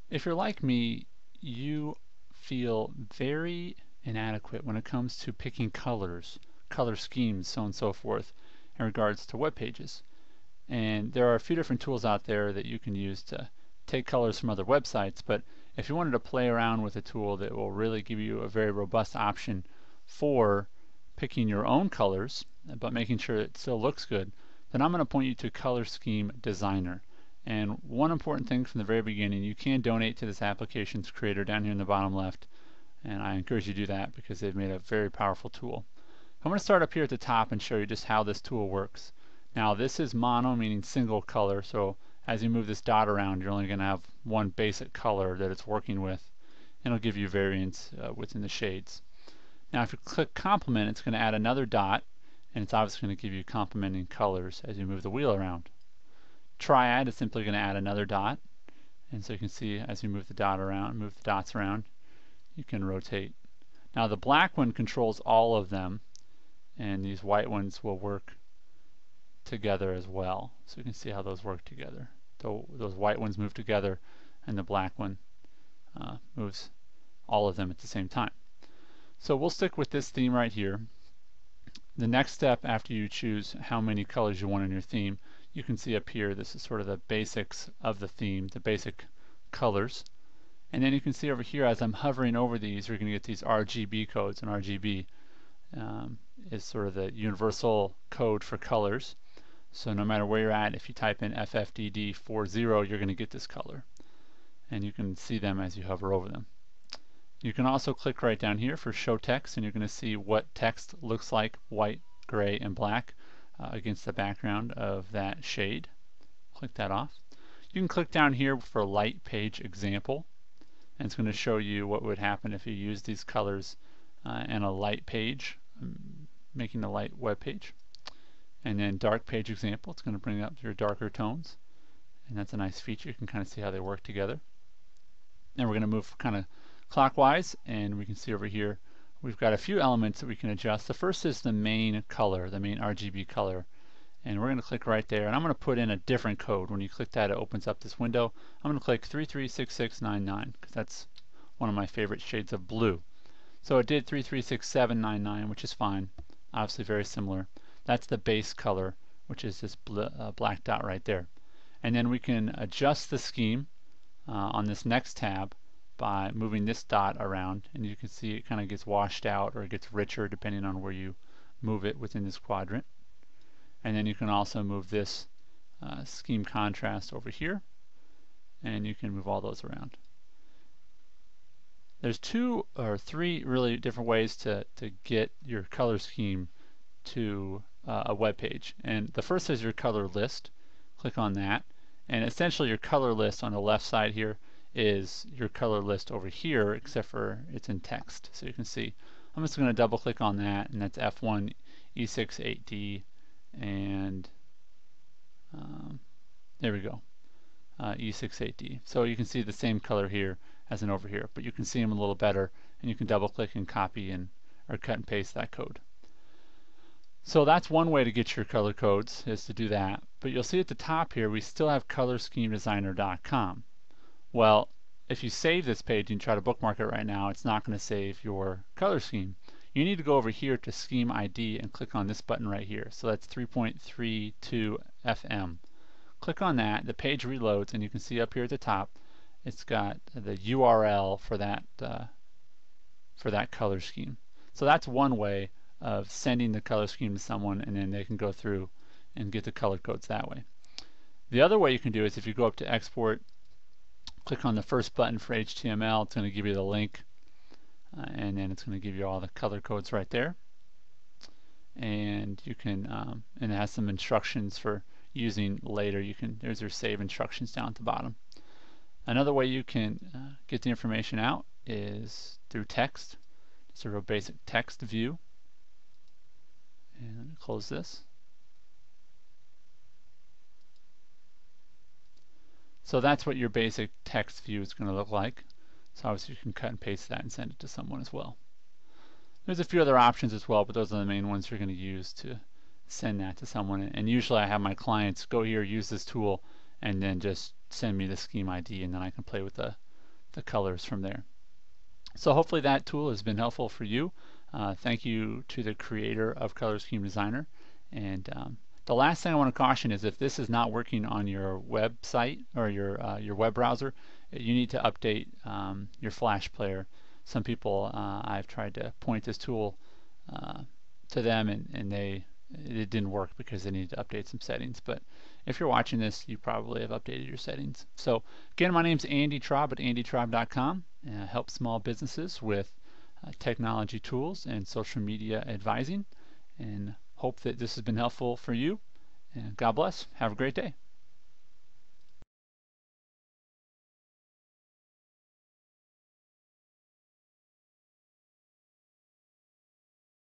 If you're like me, you feel very inadequate when it comes to picking colors, color schemes, so on and so forth, in regards to web pages. And there are a few different tools out there that you can use to take colors from other websites, but if you wanted to play around with a tool that will really give you a very robust option for picking your own colors, but making sure it still looks good, then I'm going to point you to Color Scheme Designer. And one important thing from the very beginning, you can donate to this application's creator down here in the bottom left, and I encourage you to do that because they've made a very powerful tool. I'm going to start up here at the top and show you just how this tool works. Now this is mono, meaning single color, so as you move this dot around you're only going to have one basic color that it's working with, and it'll give you variance within the shades. Now if you click complement, it's going to add another dot, and it's obviously going to give you complementing colors as you move the wheel around. Triad is simply going to add another dot, and so you can see as you move the dot around, move the dots around, you can rotate. Now the black one controls all of them, and these white ones will work together as well. So you can see how those work together. So those white ones move together, and the black one moves all of them at the same time. So we'll stick with this theme right here. The next step after you choose how many colors you want in your theme, you can see up here, this is sort of the basics of the theme, the basic colors. And then you can see over here, as I'm hovering over these, you're going to get these RGB codes, and RGB is sort of the universal code for colors. So no matter where you're at, if you type in FFDD40, you're going to get this color. And you can see them as you hover over them. You can also click right down here for show text, and you're going to see what text looks like, white, gray, and black, against the background of that shade. Click that off. You can click down here for light page example, and it's going to show you what would happen if you use these colors in a light page, making a light web page. And then dark page example, it's going to bring up your darker tones, and that's a nice feature. You can kind of see how they work together. And we're going to move kind of clockwise, and we can see over here we've got a few elements that we can adjust. The first is the main color, the main RGB color, and we're going to click right there, and I'm going to put in a different code. When you click that, it opens up this window. I'm going to click 336699 because that's one of my favorite shades of blue. So it did 336799, which is fine, obviously very similar. That's the base color, which is this black dot right there. And then we can adjust the scheme on this next tab by moving this dot around, and you can see it kind of gets washed out or it gets richer depending on where you move it within this quadrant. And then you can also move this scheme contrast over here, and you can move all those around. There's two or three really different ways to get your color scheme to a web page. And the first is your color list. Click on that, and essentially your color list on the left side here is your color list over here, except for it's in text. So you can see I'm just going to double click on that, and that's F1 E6 8D, and there we go, E6 8D. So you can see the same color here as in over here, but you can see them a little better, and you can double click and copy and or cut and paste that code. So that's one way to get your color codes, is to do that. But you'll see at the top here we still have colorschemedesigner.com. Well, if you save this page and try to bookmark it right now, it's not going to save your color scheme. You need to go over here to Scheme ID and click on this button right here. So that's 3.32 FM. Click on that, the page reloads, and you can see up here at the top it's got the URL for that color scheme. So that's one way of sending the color scheme to someone, and then they can go through and get the color codes that way. The other way you can do is if you go up to export, click on the first button for HTML, it's going to give you the link, and then it's going to give you all the color codes right there. And you can, and it has some instructions for using later. There's your save instructions down at the bottom. Another way you can get the information out is through text, sort of a basic text view. And close this. So that's what your basic text view is going to look like. So obviously you can cut and paste that and send it to someone as well. There's a few other options as well, but those are the main ones you're going to use to send that to someone. And usually I have my clients go here, use this tool, and then just send me the scheme ID, and then I can play with the the colors from there. So hopefully that tool has been helpful for you. Thank you to the creator of Color Scheme Designer. And the last thing I want to caution is if this is not working on your website or your web browser, you need to update your Flash player. Some people, I've tried to point this tool to them, and it didn't work because they needed to update some settings. But if you're watching this, you probably have updated your settings. So again, my name's Andy Traub at andytraub.com. I help small businesses with technology tools and social media advising, and hope that this has been helpful for you. And God bless. Have a great day.